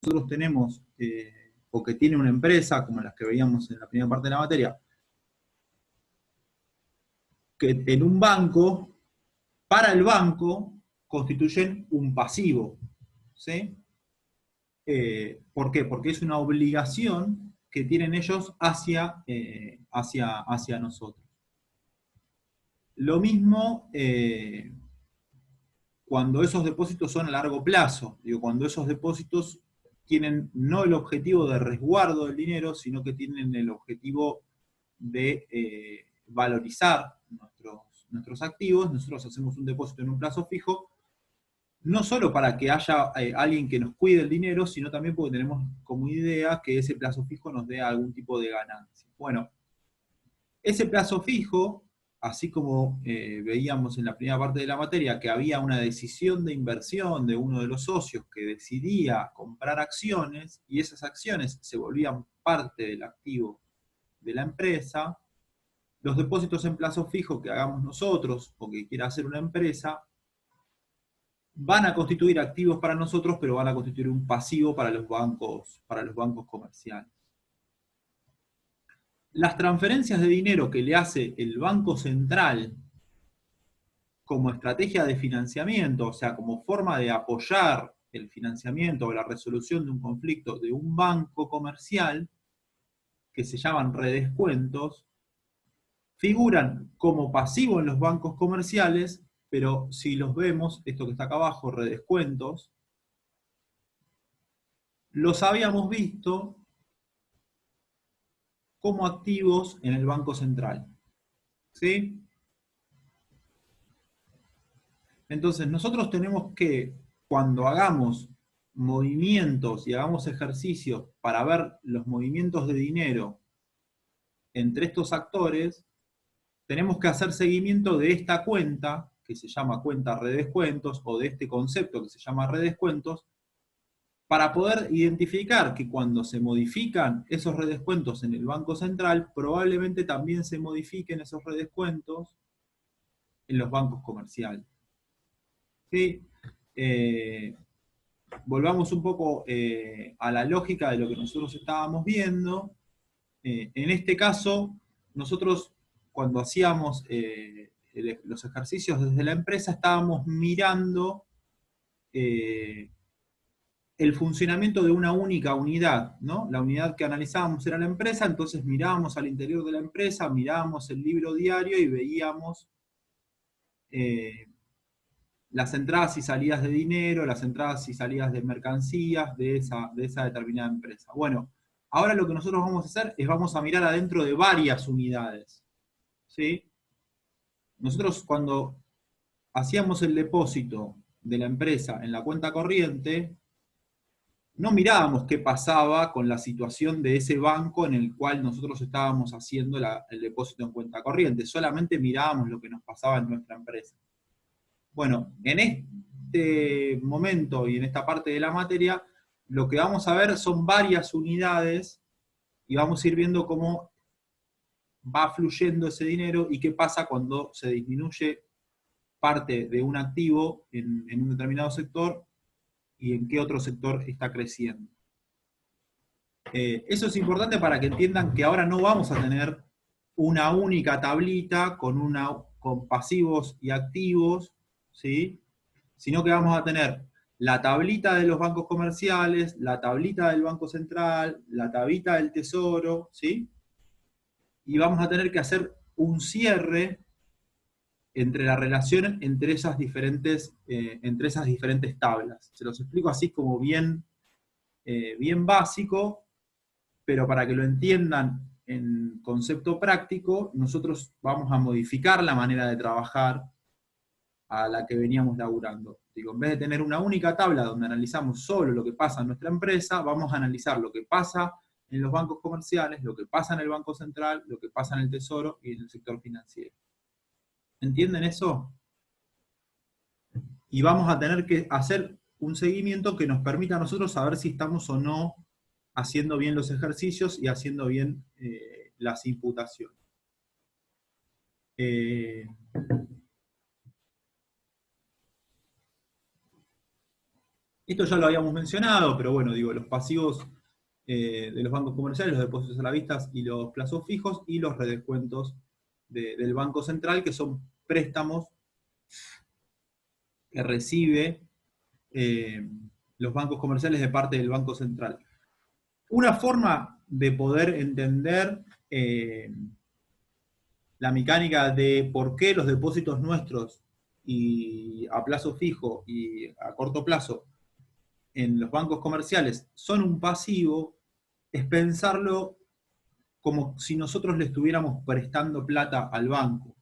nosotros tenemos, o que tiene una empresa, como las que veíamos en la primera parte de la materia, que en un banco, para el banco, constituyen un pasivo. ¿Sí? ¿Por qué? Porque es una obligación que tienen ellos hacia nosotros. Lo mismo cuando esos depósitos son a largo plazo, digo, cuando esos depósitos tienen no el objetivo de resguardo del dinero, sino que tienen el objetivo de valorizar nuestros activos. Nosotros hacemos un depósito en un plazo fijo, no solo para que haya alguien que nos cuide el dinero, sino también porque tenemos como idea que ese plazo fijo nos dé algún tipo de ganancia. Bueno, ese plazo fijo, así como veíamos en la primera parte de la materia, que había una decisión de inversión de uno de los socios que decidía comprar acciones, y esas acciones se volvían parte del activo de la empresa, los depósitos en plazo fijo que hagamos nosotros o que quiera hacer una empresa van a constituir activos para nosotros, pero van a constituir un pasivo para los bancos comerciales. Las transferencias de dinero que le hace el Banco Central como estrategia de financiamiento, o sea, como forma de apoyar el financiamiento o la resolución de un conflicto de un banco comercial, que se llaman redescuentos, figuran como pasivo en los bancos comerciales, pero si los vemos, esto que está acá abajo, redescuentos, los habíamos visto como activos en el Banco Central. ¿Sí? Entonces, nosotros tenemos que, cuando hagamos movimientos y hagamos ejercicios para ver los movimientos de dinero entre estos actores, tenemos que hacer seguimiento de esta cuenta, que se llama cuenta redescuentos, o de este concepto que se llama redescuentos, para poder identificar que cuando se modifican esos redescuentos en el Banco Central, probablemente también se modifiquen esos redescuentos en los bancos comerciales. ¿Sí? Volvamos un poco a la lógica de lo que nosotros estábamos viendo. En este caso, nosotros cuando hacíamos los ejercicios desde la empresa, estábamos mirando el funcionamiento de una única unidad, ¿no? La unidad que analizábamos era la empresa, entonces mirábamos al interior de la empresa, mirábamos el libro diario y veíamos las entradas y salidas de dinero, las entradas y salidas de mercancías de esa determinada empresa. Bueno, ahora lo que nosotros vamos a hacer es vamos a mirar adentro de varias unidades. ¿Sí? Nosotros cuando hacíamos el depósito de la empresa en la cuenta corriente, no mirábamos qué pasaba con la situación de ese banco en el cual nosotros estábamos haciendo el depósito en cuenta corriente, solamente mirábamos lo que nos pasaba en nuestra empresa. Bueno, en este momento y en esta parte de la materia, lo que vamos a ver son varias unidades y vamos a ir viendo cómo va fluyendo ese dinero y qué pasa cuando se disminuye parte de un activo en un determinado sector y en qué otro sector está creciendo. Eso es importante para que entiendan que ahora no vamos a tener una única tablita con pasivos y activos, ¿sí? Sino que vamos a tener la tablita de los bancos comerciales, la tablita del Banco Central, la tablita del Tesoro, ¿sí? Y vamos a tener que hacer un cierre entre la relación entre esas diferentes tablas. Se los explico así como bien básico, pero para que lo entiendan en concepto práctico, nosotros vamos a modificar la manera de trabajar a la que veníamos laburando. Digo, en vez de tener una única tabla donde analizamos solo lo que pasa en nuestra empresa, vamos a analizar lo que pasa en los bancos comerciales, lo que pasa en el Banco Central, lo que pasa en el Tesoro y en el sector financiero. ¿Entienden eso? Y vamos a tener que hacer un seguimiento que nos permita a nosotros saber si estamos o no haciendo bien los ejercicios y haciendo bien las imputaciones. Esto ya lo habíamos mencionado, pero bueno, digo, los pasivos de los bancos comerciales, los depósitos a la vista y los plazos fijos, y los redescuentos del Banco Central, que son préstamos que recibe los bancos comerciales de parte del Banco Central. Una forma de poder entender la mecánica de por qué los depósitos nuestros y a plazo fijo y a corto plazo en los bancos comerciales son un pasivo, es pensarlo como si nosotros le estuviéramos prestando plata al banco.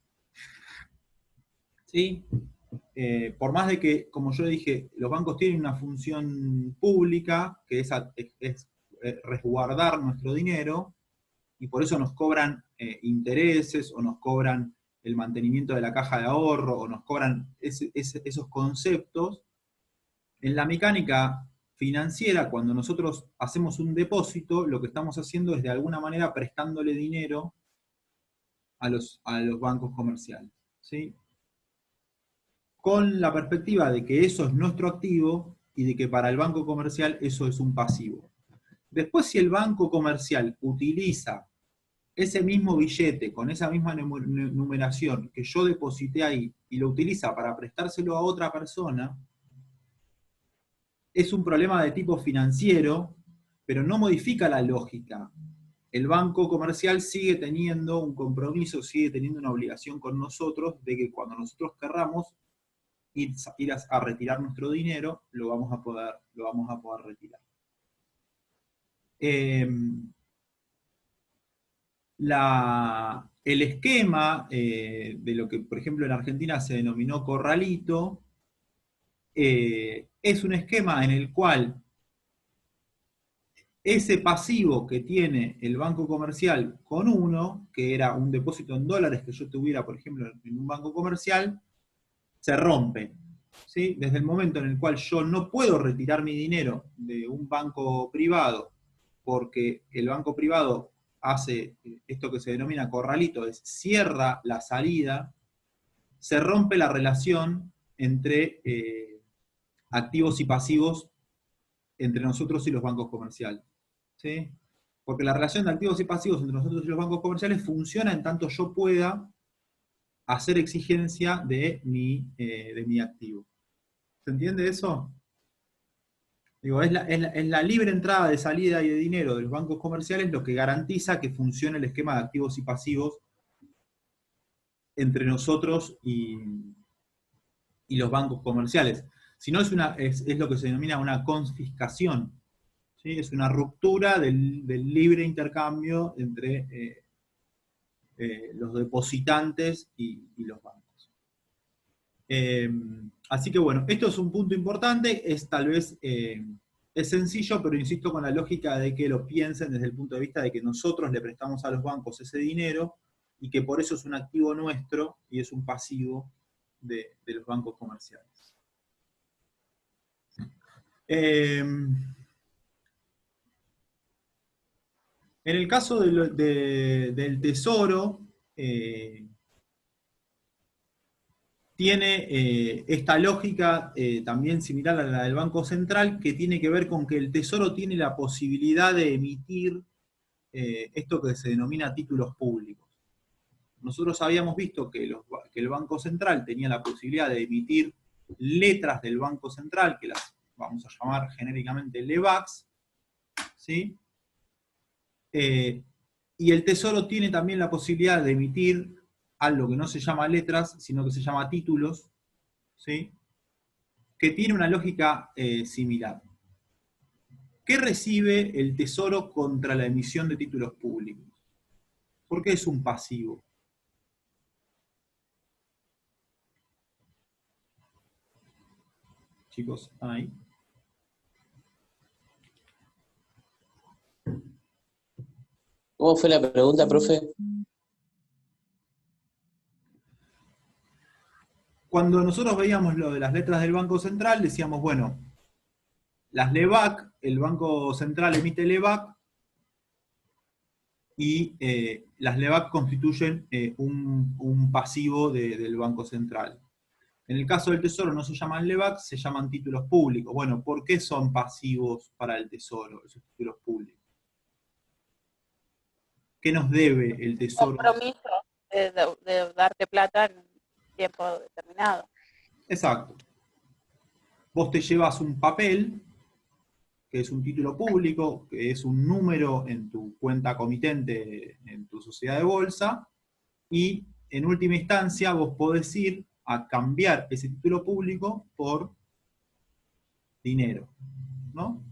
¿Sí? Por más de que, como yo dije, los bancos tienen una función pública, que es resguardar nuestro dinero, y por eso nos cobran intereses, o nos cobran el mantenimiento de la caja de ahorro, o nos cobran esos conceptos. En la mecánica financiera, cuando nosotros hacemos un depósito, lo que estamos haciendo es de alguna manera prestándole dinero a los bancos comerciales, ¿sí? Con la perspectiva de que eso es nuestro activo y de que para el banco comercial eso es un pasivo. Después, si el banco comercial utiliza ese mismo billete con esa misma numeración que yo deposité ahí y lo utiliza para prestárselo a otra persona, es un problema de tipo financiero, pero no modifica la lógica. El banco comercial sigue teniendo un compromiso, sigue teniendo una obligación con nosotros de que cuando nosotros querramos ir a retirar nuestro dinero, lo vamos a poder retirar. El esquema de lo que, por ejemplo, en Argentina se denominó corralito, es un esquema en el cual ese pasivo que tiene el banco comercial con uno, que era un depósito en dólares que yo tuviera, por ejemplo, en un banco comercial, se rompe. ¿Sí? Desde el momento en el cual yo no puedo retirar mi dinero de un banco privado, porque el banco privado hace esto que se denomina corralito, es cierra la salida, se rompe la relación entre activos y pasivos entre nosotros y los bancos comerciales. ¿Sí? Porque la relación de activos y pasivos entre nosotros y los bancos comerciales funciona en tanto yo pueda hacer exigencia de mi activo. ¿Se entiende eso? Digo, es la libre entrada de salida y de dinero de los bancos comerciales lo que garantiza que funcione el esquema de activos y pasivos entre nosotros y los bancos comerciales. Si no, es lo que se denomina una confiscación. ¿Sí? Es una ruptura del libre intercambio entre los depositantes y los bancos. Así que bueno, esto es un punto importante, es tal vez es sencillo, pero insisto con la lógica de que lo piensen desde el punto de vista de que nosotros le prestamos a los bancos ese dinero y que por eso es un activo nuestro y es un pasivo de los bancos comerciales. En el caso del Tesoro, tiene esta lógica también similar a la del Banco Central, que tiene que ver con que el Tesoro tiene la posibilidad de emitir esto que se denomina títulos públicos. Nosotros habíamos visto que el Banco Central tenía la posibilidad de emitir letras del Banco Central, que las vamos a llamar genéricamente LEBACs, ¿sí? Y el Tesoro tiene también la posibilidad de emitir algo que no se llama letras, sino que se llama títulos, ¿sí? Que tiene una lógica similar. ¿Qué recibe el Tesoro contra la emisión de títulos públicos? ¿Por qué es un pasivo? Chicos, ¿están ahí? ¿Cómo fue la pregunta, profe? Cuando nosotros veíamos lo de las letras del Banco Central, decíamos, bueno, las LEBAC, el Banco Central emite LEBAC, y las LEBAC constituyen un pasivo del Banco Central. En el caso del Tesoro no se llaman LEVAC, se llaman títulos públicos. Bueno, ¿por qué son pasivos para el Tesoro esos títulos públicos? ¿Qué nos debe el Tesoro? Compromiso de darte plata en un tiempo determinado. Exacto. Vos te llevas un papel, que es un título público, que es un número en tu cuenta comitente, en tu sociedad de bolsa, y en última instancia vos podés ir a cambiar ese título público por dinero, ¿no?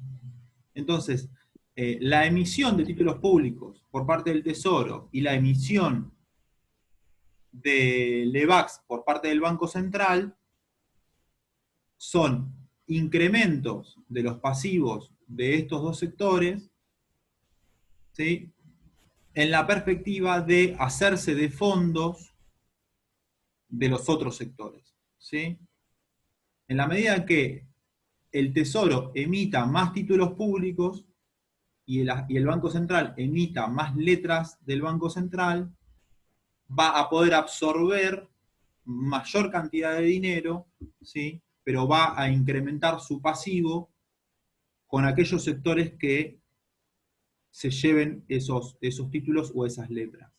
Entonces, la emisión de títulos públicos por parte del Tesoro y la emisión de LEVACs por parte del Banco Central son incrementos de los pasivos de estos dos sectores, ¿sí?, en la perspectiva de hacerse de fondos de los otros sectores, ¿sí? En la medida que el Tesoro emita más títulos públicos y el Banco Central emita más letras del Banco Central, va a poder absorber mayor cantidad de dinero, ¿sí?, pero va a incrementar su pasivo con aquellos sectores que se lleven esos títulos o esas letras.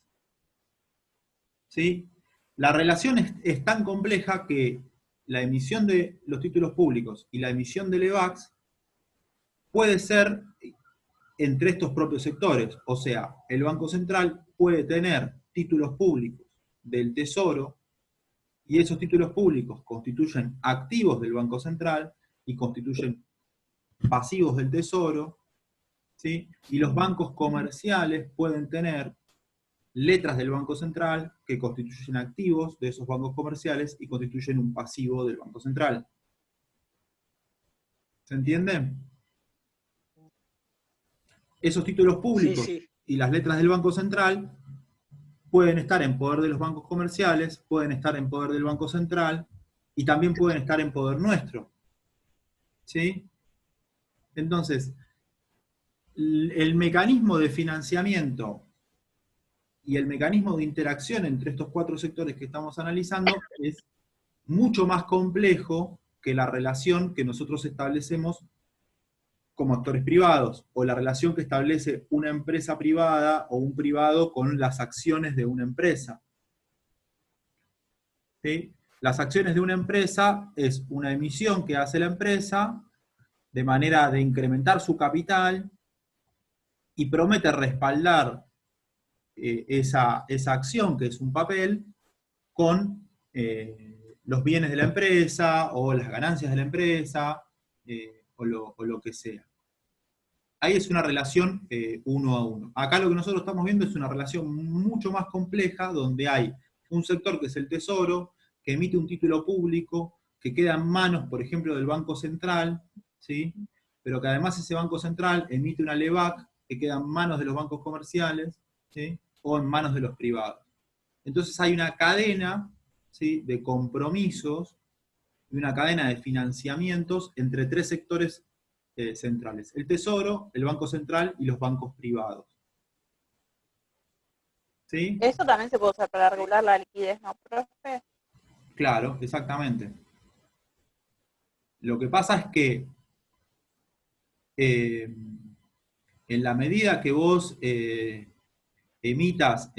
¿Sí? La relación es tan compleja que la emisión de los títulos públicos y la emisión de LEVACs puede ser entre estos propios sectores. O sea, el Banco Central puede tener títulos públicos del Tesoro y esos títulos públicos constituyen activos del Banco Central y constituyen pasivos del Tesoro, ¿sí? Y los bancos comerciales pueden tener letras del Banco Central que constituyen activos de esos bancos comerciales y constituyen un pasivo del Banco Central. ¿Se entiende? Esos títulos públicos Sí, sí. y las letras del Banco Central pueden estar en poder de los bancos comerciales, pueden estar en poder del Banco Central y también pueden estar en poder nuestro. ¿Sí? Entonces, el mecanismo de financiamiento y el mecanismo de interacción entre estos cuatro sectores que estamos analizando es mucho más complejo que la relación que nosotros establecemos como actores privados, o la relación que establece una empresa privada o un privado con las acciones de una empresa. ¿Sí? Las acciones de una empresa es una emisión que hace la empresa de manera de incrementar su capital y promete respaldar esa acción, que es un papel, con los bienes de la empresa o las ganancias de la empresa o lo que sea. Ahí es una relación uno a uno. Acá lo que nosotros estamos viendo es una relación mucho más compleja, donde hay un sector que es el Tesoro, que emite un título público, que queda en manos, por ejemplo, del Banco Central, ¿sí?, pero que además ese Banco Central emite una LEVAC que queda en manos de los bancos comerciales, ¿sí?, o en manos de los privados. Entonces hay una cadena, ¿sí?, de compromisos y una cadena de financiamientos entre tres sectores centrales: el Tesoro, el Banco Central y los bancos privados. ¿Sí? Eso también se puede usar para regular la liquidez, ¿no, profe? Claro, exactamente. Lo que pasa es que en la medida que vos emitas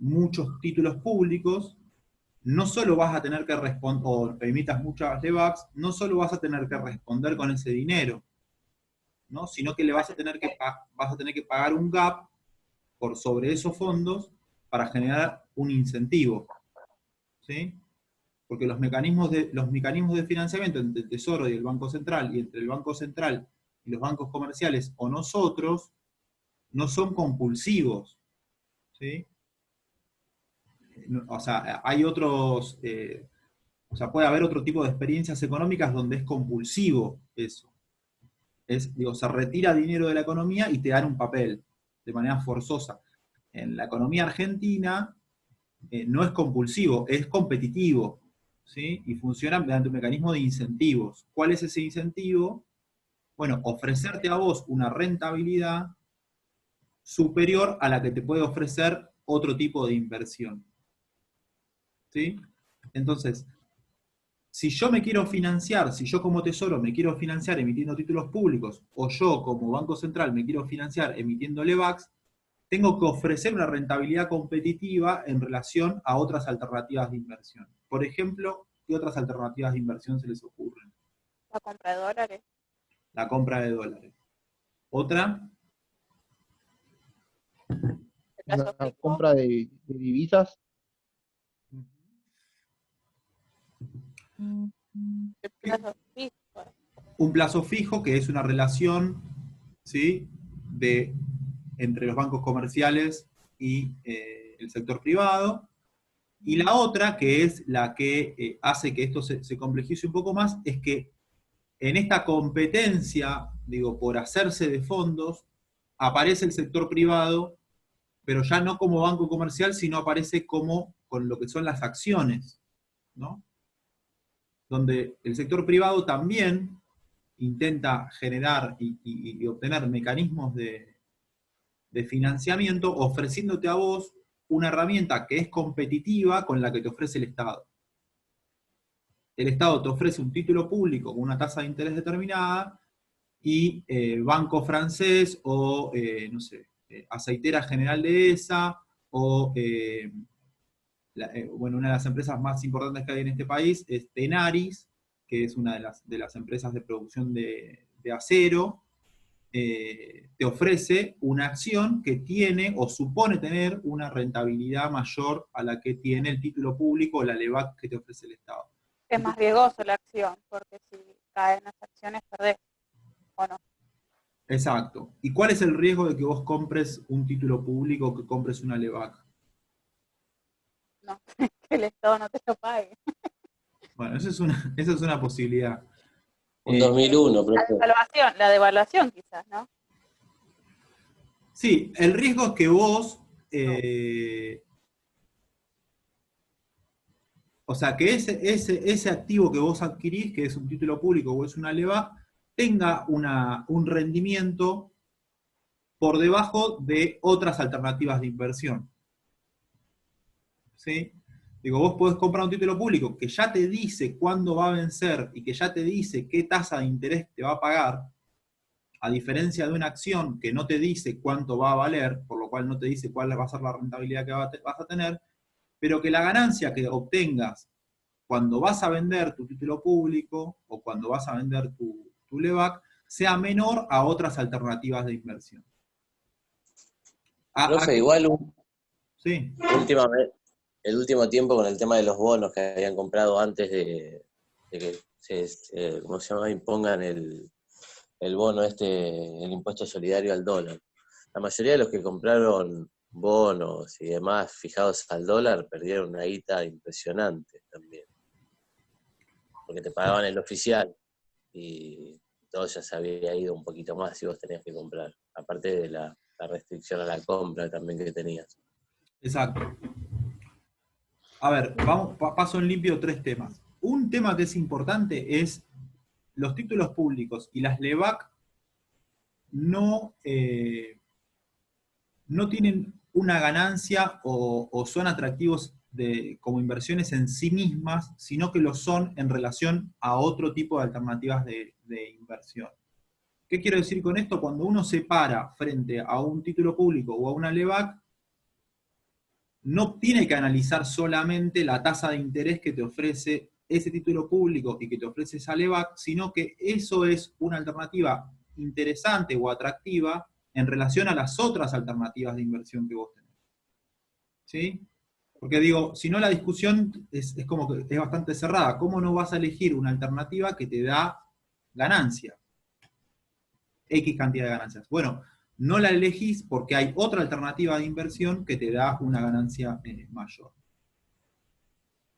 muchos títulos públicos, no solo vas a tener que responder, o emitas muchas LEVACs, no solo vas a tener que responder con ese dinero, ¿no?, sino que le vas a tener que pagar un gap por sobre esos fondos para generar un incentivo, ¿sí? Porque los mecanismos de financiamiento entre el Tesoro y el Banco Central, y entre el Banco Central y los bancos comerciales o nosotros, no son compulsivos, ¿sí? O sea, hay otros, o sea, puede haber otro tipo de experiencias económicas donde es compulsivo eso. Se retira dinero de la economía y te dan un papel de manera forzosa. En la economía argentina no es compulsivo, es competitivo, ¿sí? Y funciona mediante un mecanismo de incentivos. ¿Cuál es ese incentivo? Bueno, ofrecerte a vos una rentabilidad superior a la que te puede ofrecer otro tipo de inversión. ¿Sí? Entonces, si yo me quiero financiar, si yo como Tesoro me quiero financiar emitiendo títulos públicos, o yo como Banco Central me quiero financiar emitiendo LEVACs, tengo que ofrecer una rentabilidad competitiva en relación a otras alternativas de inversión. Por ejemplo, ¿qué otras alternativas de inversión se les ocurren? La compra de dólares. La compra de dólares. ¿Otra? El plazo La fijo. compra de divisas. El plazo fijo. Un plazo fijo, que es una relación, ¿sí?, entre los bancos comerciales y el sector privado. Y la otra, que es la que hace que esto se complejice un poco más, es que en esta competencia, digo, por hacerse de fondos, aparece el sector privado, pero ya no como banco comercial, sino aparece como con lo que son las acciones, ¿no? Donde el sector privado también intenta generar y obtener mecanismos de financiamiento, ofreciéndote a vos una herramienta que es competitiva con la que te ofrece el Estado. El Estado te ofrece un título público con una tasa de interés determinada y Banco Francés o, no sé, Aceitera General Dehesa o, bueno, una de las empresas más importantes que hay en este país es Tenaris, que es una de las empresas de producción de acero, te ofrece una acción que tiene o supone tener una rentabilidad mayor a la que tiene el título público o la LEVAC que te ofrece el Estado. Es más riesgoso la acción, porque si caen las acciones perdés, ¿o no? Exacto. ¿Y cuál es el riesgo de que vos compres un título público o que compres una LEVAC? No, que el Estado no te lo pague. Bueno, esa es una posibilidad. Un 2001, profe. La devaluación quizás, ¿no? Sí, el riesgo es que vos, o sea, que ese activo que vos adquirís, que es un título público o es una LEVAC, tenga un rendimiento por debajo de otras alternativas de inversión. ¿Sí? Digo, vos podés comprar un título público que ya te dice cuándo va a vencer y que ya te dice qué tasa de interés te va a pagar, a diferencia de una acción que no te dice cuánto va a valer, por lo cual no te dice cuál va a ser la rentabilidad que vas a tener, pero que la ganancia que obtengas cuando vas a vender tu título público o cuando vas a vender tu LEVAC sea menor a otras alternativas de inversión. Profe, igual Sí. el último tiempo con el tema de los bonos que habían comprado antes de que se ¿cómo se llama? Impongan el bono el impuesto solidario al dólar. La mayoría de los que compraron bonos y demás fijados al dólar perdieron una guita impresionante también. Porque te pagaban el oficial y todo ya se había ido un poquito más si vos tenías que comprar. Aparte de la restricción a la compra también que tenías. Exacto. A ver, paso en limpio tres temas. Un tema que es importante es los títulos públicos y las LEVAC no tienen una ganancia o son atractivos como inversiones en sí mismas, sino que lo son en relación a otro tipo de alternativas de inversión. ¿Qué quiero decir con esto? Cuando uno se para frente a un título público o a una LEVAC, no tiene que analizar solamente la tasa de interés que te ofrece ese título público y que te ofrece esa LEVAC, sino que eso es una alternativa interesante o atractiva en relación a las otras alternativas de inversión que vos tenés. ¿Sí? Porque digo, si no la discusión es como que es bastante cerrada. ¿Cómo no vas a elegir una alternativa que te da ganancia? X cantidad de ganancias. Bueno, no la elegís porque hay otra alternativa de inversión que te da una ganancia mayor.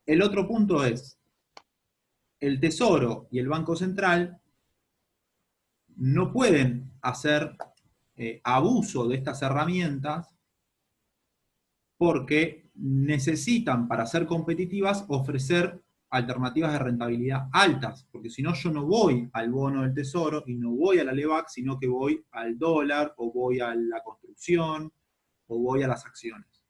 El otro punto es, el Tesoro y el Banco Central no pueden hacer abuso de estas herramientas porque necesitan, para ser competitivas, ofrecer alternativas de rentabilidad altas, porque si no yo no voy al bono del Tesoro y no voy a la LEVAC, sino que voy al dólar, o voy a la construcción, o voy a las acciones.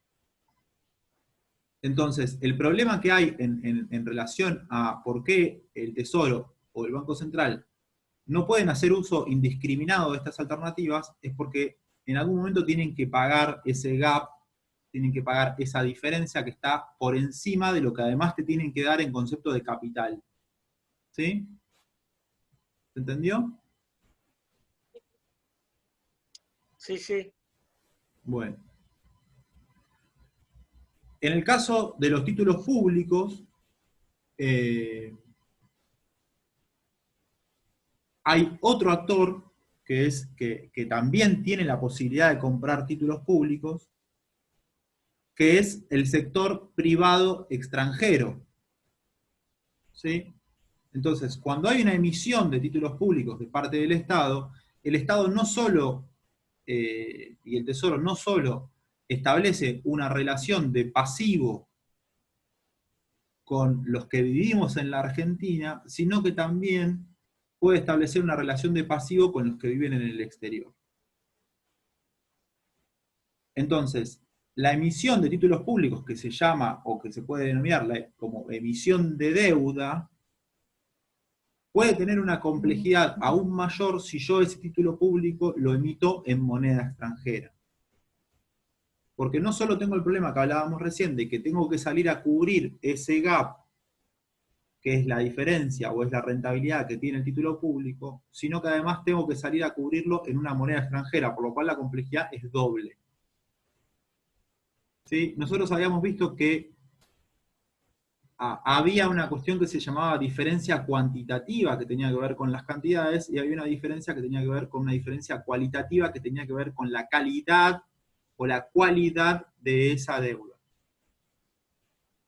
Entonces, el problema que hay en relación a por qué el Tesoro o el Banco Central no pueden hacer uso indiscriminado de estas alternativas es porque en algún momento tienen que pagar ese gap, tienen que pagar esa diferencia que está por encima de lo que además te tienen que dar en concepto de capital. ¿Sí? ¿Se entendió? Sí, sí. Bueno. En el caso de los títulos públicos, hay otro actor que también tiene la posibilidad de comprar títulos públicos, que es el sector privado extranjero. ¿Sí? Entonces, cuando hay una emisión de títulos públicos de parte del Estado, el Estado no solo, y el Tesoro no solo establece una relación de pasivo con los que vivimos en la Argentina, sino que también puede establecer una relación de pasivo con los que viven en el exterior. Entonces, la emisión de títulos públicos, que se llama, o que se puede denominar como emisión de deuda, puede tener una complejidad aún mayor si yo ese título público lo emito en moneda extranjera. Porque no solo tengo el problema que hablábamos recién, de que tengo que salir a cubrir ese gap, que es la diferencia o es la rentabilidad que tiene el título público, sino que además tengo que salir a cubrirlo en una moneda extranjera, por lo cual la complejidad es doble. ¿Sí? Nosotros habíamos visto que había una cuestión que se llamaba diferencia cuantitativa, que tenía que ver con las cantidades, y había una diferencia que tenía que ver con una diferencia cualitativa, que tenía que ver con la calidad o la cualidad de esa deuda.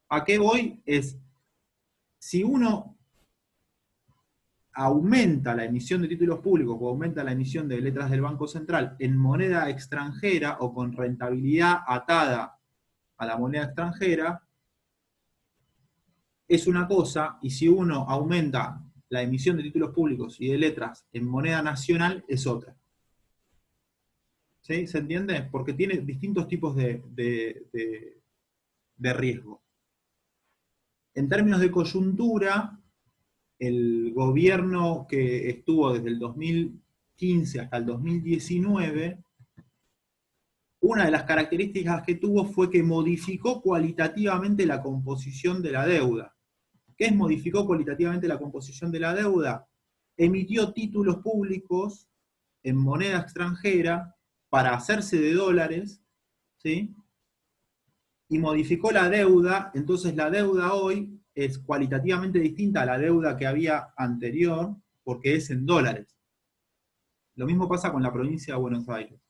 ¿A qué voy? Es, si uno aumenta la emisión de títulos públicos o aumenta la emisión de letras del Banco Central en moneda extranjera o con rentabilidad atada a la moneda extranjera, es una cosa, y si uno aumenta la emisión de títulos públicos y de letras en moneda nacional, es otra. ¿Sí? ¿Se entiende? Porque tiene distintos tipos de riesgo. En términos de coyuntura, el gobierno que estuvo desde el 2015 hasta el 2019, una de las características que tuvo fue que modificó cualitativamente la composición de la deuda. ¿Qué es modificó cualitativamente la composición de la deuda? Emitió títulos públicos en moneda extranjera para hacerse de dólares, ¿sí? Y modificó la deuda, entonces la deuda hoy es cualitativamente distinta a la deuda que había anterior, porque es en dólares. Lo mismo pasa con la provincia de Buenos Aires.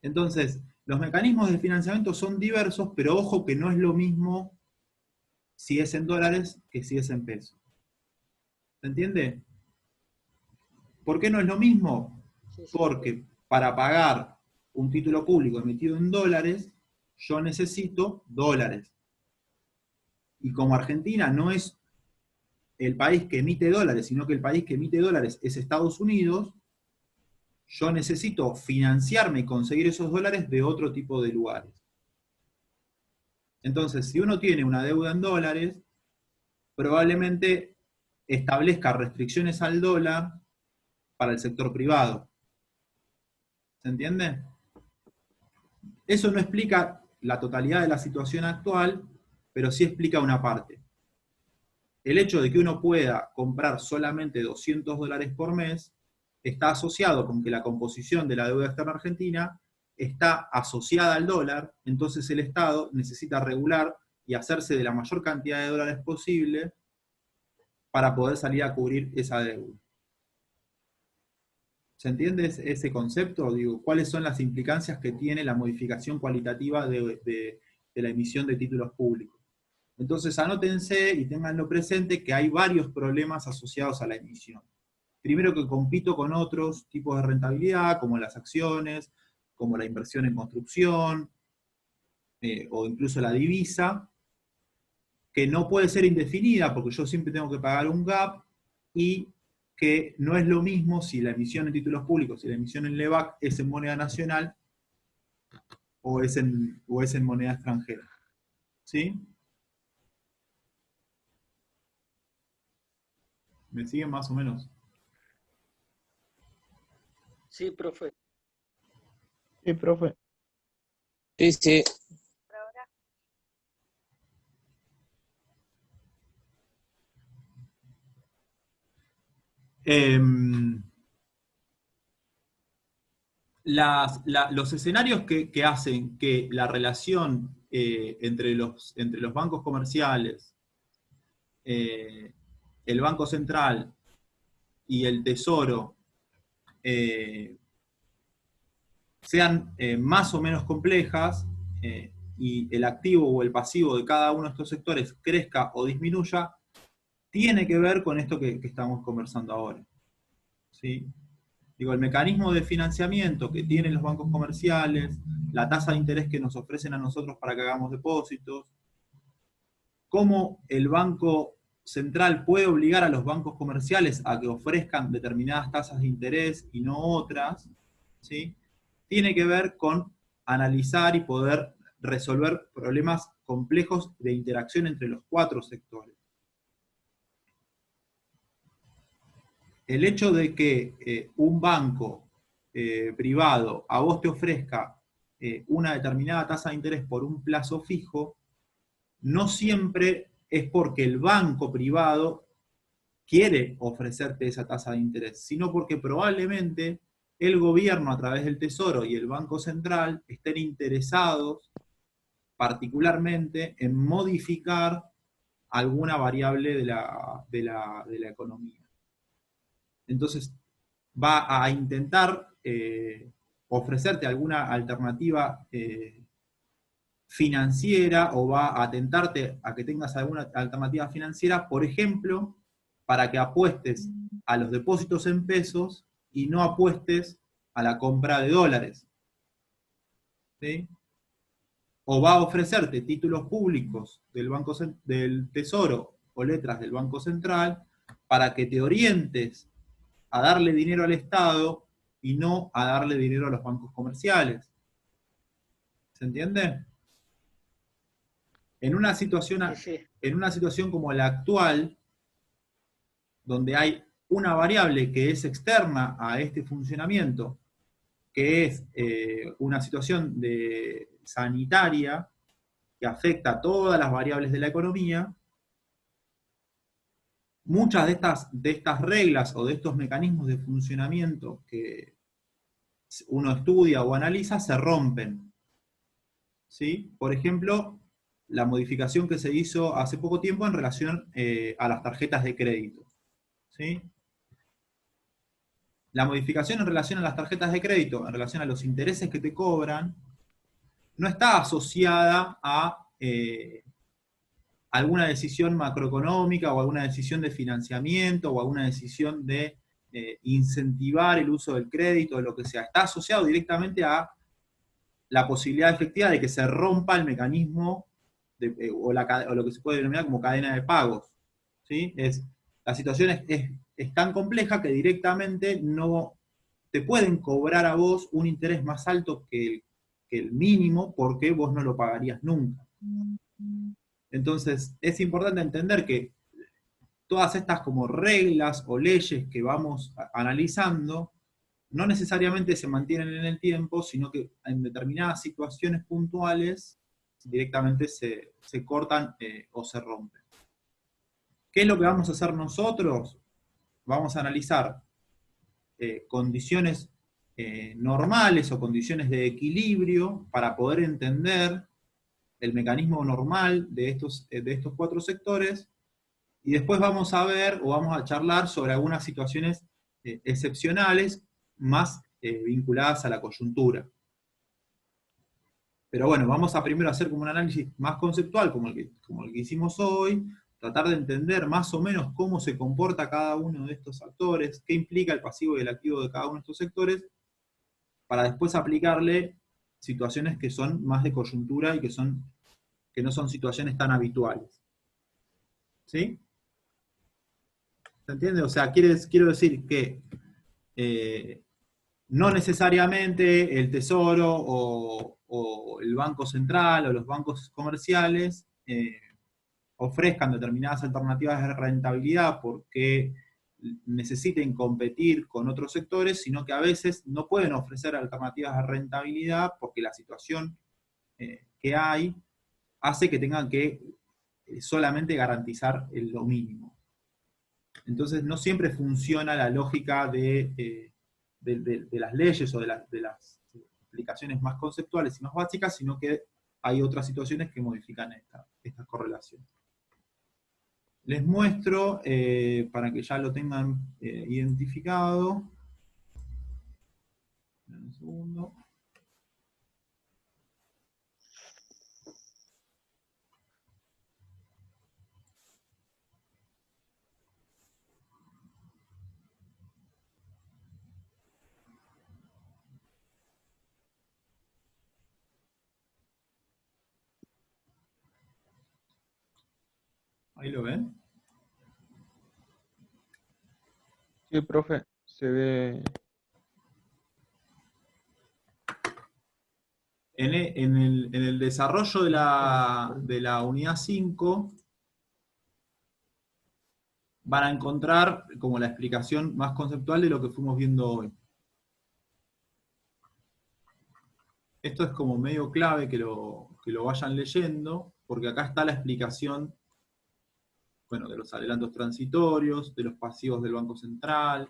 Entonces, los mecanismos de financiamiento son diversos, pero ojo que no es lo mismo si es en dólares que si es en pesos. ¿Se entiende? ¿Por qué no es lo mismo? Porque para pagar un título público emitido en dólares, yo necesito dólares. Y como Argentina no es el país que emite dólares, sino que el país que emite dólares es Estados Unidos, yo necesito financiarme y conseguir esos dólares de otro tipo de lugares. Entonces, si uno tiene una deuda en dólares, probablemente establezca restricciones al dólar para el sector privado. ¿Se entiende? Eso no explica la totalidad de la situación actual, pero sí explica una parte. El hecho de que uno pueda comprar solamente $200 por mes está asociado con que la composición de la deuda externa argentina está asociada al dólar, entonces el Estado necesita regular y hacerse de la mayor cantidad de dólares posible para poder salir a cubrir esa deuda. ¿Se entiende ese concepto? Digo, ¿cuáles son las implicancias que tiene la modificación cualitativa de la emisión de títulos públicos? Entonces anótense y ténganlo presente que hay varios problemas asociados a la emisión. Primero, que compito con otros tipos de rentabilidad, como las acciones, como la inversión en construcción, o incluso la divisa, que no puede ser indefinida porque yo siempre tengo que pagar un gap, y que no es lo mismo si la emisión en títulos públicos, si la emisión en LEVAC es en moneda nacional o es en moneda extranjera. ¿Sí? ¿Me siguen más o menos? Sí, profe. Sí, profe. Sí, sí. Em, los escenarios que hacen que la relación entre los bancos comerciales, el Banco Central y el Tesoro sean más o menos complejas y el activo o el pasivo de cada uno de estos sectores crezca o disminuya, tiene que ver con esto que estamos conversando ahora. ¿Sí? Digo, el mecanismo de financiamiento que tienen los bancos comerciales, la tasa de interés que nos ofrecen a nosotros para que hagamos depósitos, cómo el Banco Central puede obligar a los bancos comerciales a que ofrezcan determinadas tasas de interés y no otras, ¿sí? Tiene que ver con analizar y poder resolver problemas complejos de interacción entre los 4 sectores. El hecho de que un banco privado a vos te ofrezca una determinada tasa de interés por un plazo fijo, no siempre es porque el banco privado quiere ofrecerte esa tasa de interés, sino porque probablemente el gobierno a través del Tesoro y el Banco Central estén interesados particularmente en modificar alguna variable de la economía. Entonces, va a intentar ofrecerte alguna alternativa financiera o va a tentarte a que tengas alguna alternativa financiera, por ejemplo, para que apuestes a los depósitos en pesos y no apuestes a la compra de dólares. ¿Sí? O va a ofrecerte títulos públicos del Tesoro o letras del Banco Central para que te orientes a darle dinero al Estado y no a darle dinero a los bancos comerciales. ¿Se entiende? En una situación, Sí, sí. en una situación como la actual, donde hay una variable que es externa a este funcionamiento, que es una situación sanitaria que afecta a todas las variables de la economía, muchas de estas reglas o de estos mecanismos de funcionamiento que uno estudia o analiza se rompen. ¿Sí? Por ejemplo, la modificación que se hizo hace poco tiempo en relación a las tarjetas de crédito. ¿Sí? La modificación en relación a las tarjetas de crédito, en relación a los intereses que te cobran, no está asociada a alguna decisión macroeconómica o alguna decisión de financiamiento o alguna decisión de incentivar el uso del crédito o lo que sea. Está asociado directamente a la posibilidad efectiva de que se rompa el mecanismo o lo que se puede denominar como cadena de pagos. ¿Sí? La situación es tan compleja que directamente no te pueden cobrar a vos un interés más alto que el mínimo porque vos no lo pagarías nunca. Entonces, es importante entender que todas estas como reglas o leyes que vamos analizando no necesariamente se mantienen en el tiempo, sino que en determinadas situaciones puntuales directamente se cortan o se rompen. ¿Qué es lo que vamos a hacer nosotros? Vamos a analizar condiciones normales o condiciones de equilibrio para poder entender el mecanismo normal de estos 4 sectores, y después vamos a ver o vamos a charlar sobre algunas situaciones excepcionales más vinculadas a la coyuntura. Pero bueno, vamos a primero hacer como un análisis más conceptual, como el que hicimos hoy, tratar de entender más o menos cómo se comporta cada uno de estos actores, qué implica el pasivo y el activo de cada uno de estos sectores, para después aplicarle situaciones que son más de coyuntura y que no son situaciones tan habituales. ¿Sí? ¿Se entiende? O sea, quiero decir que no necesariamente el Tesoro o el Banco Central o los bancos comerciales ofrezcan determinadas alternativas de rentabilidad porque necesiten competir con otros sectores, sino que a veces no pueden ofrecer alternativas de rentabilidad porque la situación que hay hace que tengan que solamente garantizar lo mínimo. Entonces no siempre funciona la lógica de las leyes o de las aplicaciones más conceptuales y más básicas, sino que hay otras situaciones que modifican esta correlación. Les muestro, para que ya lo tengan identificado. Un segundo. ¿Ahí lo ven? Sí, profe, se ve. En el desarrollo de la unidad 5 van a encontrar como la explicación más conceptual de lo que fuimos viendo hoy. Esto es como medio clave que lo vayan leyendo, porque acá está la explicación, bueno, de los adelantos transitorios, de los pasivos del Banco Central.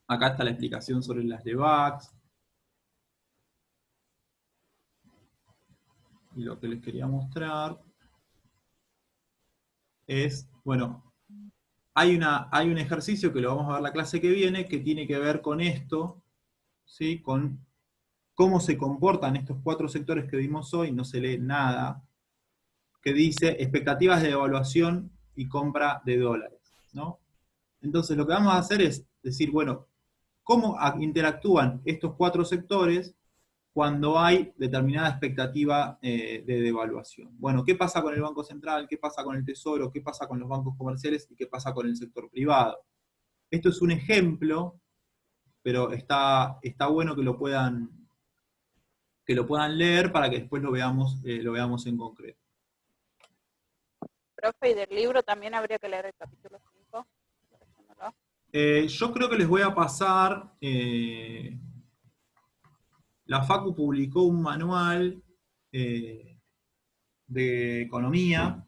Acá está la explicación sobre las LEVACs. Y lo que les quería mostrar es, bueno, hay un ejercicio que lo vamos a ver la clase que viene, que tiene que ver con esto, ¿sí? Con cómo se comportan estos 4 sectores que vimos hoy, no se lee nada, que dice expectativas de devaluación y compra de dólares, ¿no? Entonces lo que vamos a hacer es decir, bueno, ¿cómo interactúan estos 4 sectores cuando hay determinada expectativa de devaluación? Bueno, ¿qué pasa con el Banco Central? ¿Qué pasa con el Tesoro? ¿Qué pasa con los bancos comerciales? ¿Y qué pasa con el sector privado? Esto es un ejemplo, pero está bueno que lo puedan leer para que después lo veamos en concreto. Profe, y del libro también habría que leer el capítulo 5. Yo creo que les voy a pasar, la Facu publicó un manual de economía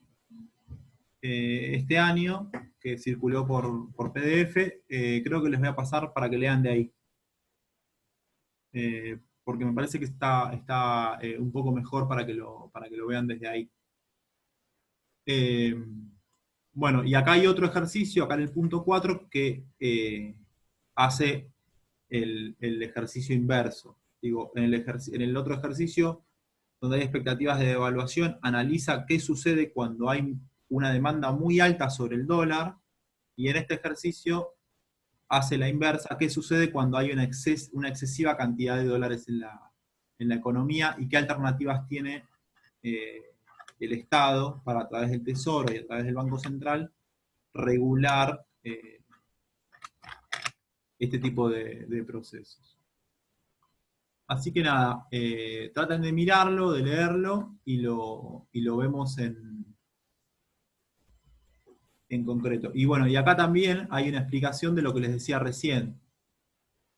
este año, que circuló por PDF, creo que les voy a pasar para que lean de ahí. Porque me parece que está un poco mejor para que lo vean desde ahí. Bueno, y acá hay otro ejercicio, acá en el punto 4, que hace el ejercicio inverso. Digo, en el otro ejercicio, donde hay expectativas de devaluación, analiza qué sucede cuando hay una demanda muy alta sobre el dólar, y en este ejercicio hace la inversa, qué sucede cuando hay una excesiva cantidad de dólares en la economía, y qué alternativas tiene el Estado para, a través del Tesoro y a través del Banco Central, regular este tipo de procesos. Así que nada, traten de mirarlo, de leerlo, y lo vemos en concreto. Y bueno, y acá también hay una explicación de lo que les decía recién.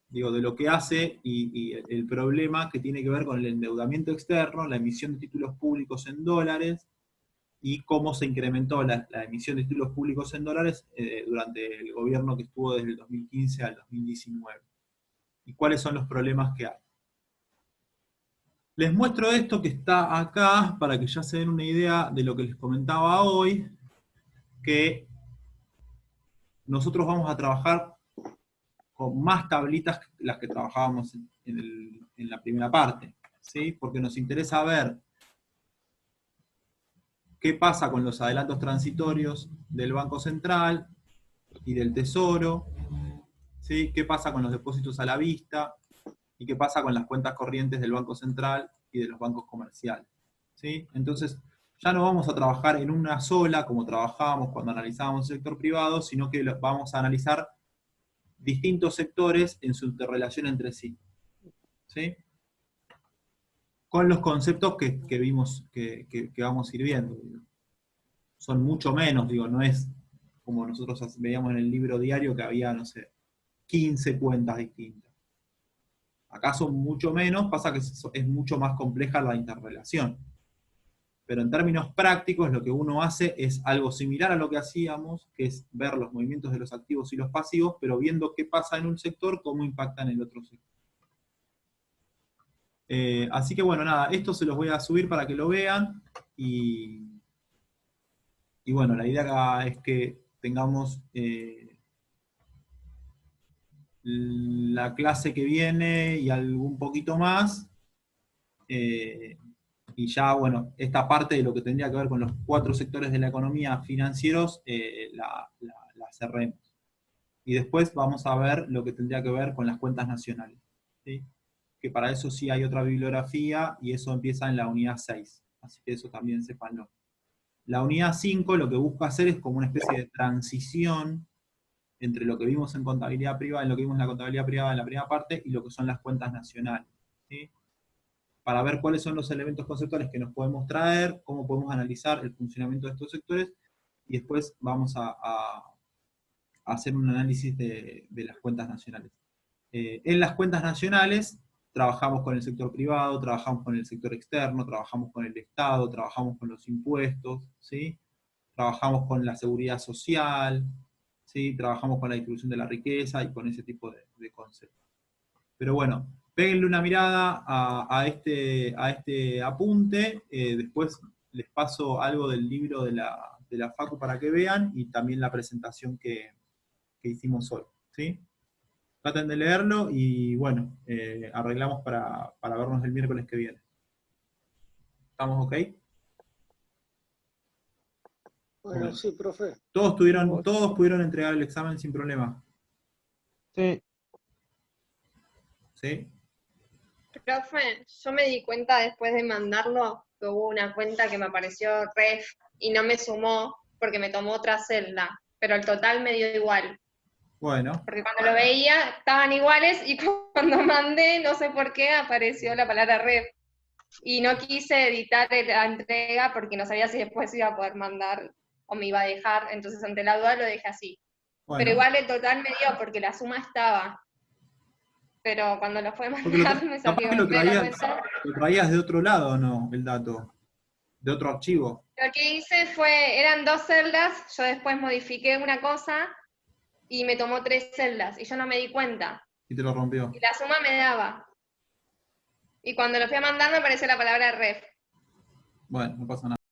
Digo, de lo que hace y el problema que tiene que ver con el endeudamiento externo, la emisión de títulos públicos en dólares, y cómo se incrementó la emisión de títulos públicos en dólares durante el gobierno que estuvo desde el 2015 al 2019. Y cuáles son los problemas que hay. Les muestro esto que está acá para que ya se den una idea de lo que les comentaba hoy, que nosotros vamos a trabajar con más tablitas que las que trabajábamos en la primera parte, ¿sí? Porque nos interesa ver qué pasa con los adelantos transitorios del Banco Central y del Tesoro, ¿sí? Qué pasa con los depósitos a la vista, y qué pasa con las cuentas corrientes del Banco Central y de los bancos comerciales, ¿sí? Entonces, ya no vamos a trabajar en una sola, como trabajábamos cuando analizábamos el sector privado, sino que vamos a analizar distintos sectores en su interrelación entre sí, ¿sí? con los conceptos que vimos, que vamos a ir viendo. Son mucho menos, digo, no es como nosotros veíamos en el libro diario que había, no sé, 15 cuentas distintas. Acá son mucho menos, pasa que es mucho más compleja la interrelación. Pero en términos prácticos lo que uno hace es algo similar a lo que hacíamos, que es ver los movimientos de los activos y los pasivos, pero viendo qué pasa en un sector, cómo impacta en el otro sector. Así que bueno, nada, esto se los voy a subir para que lo vean, y bueno, la idea acá es que tengamos la clase que viene y algún poquito más, y ya, bueno, esta parte de lo que tendría que ver con los 4 sectores de la economía financieros, la cerremos. Y después vamos a ver lo que tendría que ver con las cuentas nacionales, ¿sí? Que para eso sí hay otra bibliografía, y eso empieza en la unidad 6, así que eso también sépanlo. La unidad 5 lo que busca hacer es como una especie de transición entre lo que vimos en contabilidad privada, en lo que vimos en la contabilidad privada en la primera parte, y lo que son las cuentas nacionales, ¿sí? Para ver cuáles son los elementos conceptuales que nos podemos traer, cómo podemos analizar el funcionamiento de estos sectores, y después vamos a hacer un análisis de las cuentas nacionales. En las cuentas nacionales trabajamos con el sector privado, trabajamos con el sector externo, trabajamos con el Estado, trabajamos con los impuestos, ¿sí? Trabajamos con la seguridad social, ¿sí? Trabajamos con la distribución de la riqueza y con ese tipo de conceptos. Pero bueno, péguenle una mirada a este apunte, después les paso algo del libro de la Facu para que vean, y también la presentación que hicimos hoy, ¿sí? Traten de leerlo y bueno, arreglamos para vernos el miércoles que viene. ¿Estamos ok? Bueno, sí, profe. Todos pudieron entregar el examen sin problema, Sí, ¿sí? Profe, yo me di cuenta después de mandarlo que hubo una cuenta que me apareció ref y no me sumó porque me tomó otra celda, pero el total me dio igual. Bueno, Porque cuando lo veía estaban iguales y cuando mandé, no sé por qué, apareció la palabra ref. Y no quise editar la entrega porque no sabía si después iba a poder mandar o me iba a dejar, entonces ante la duda lo dejé así. bueno. Pero igual el total me dio porque la suma estaba. Pero cuando lo fue a Porque mandar me capaz salió que lo entré a la traías, cuenta. de otro lado, ¿no? El dato. De otro archivo. Lo que hice eran 2 celdas, yo después modifiqué una cosa y me tomó 3 celdas y yo no me di cuenta. Y te lo rompió. Y la suma me daba. Y cuando lo fui a mandar me apareció la palabra ref. Bueno, no pasa nada.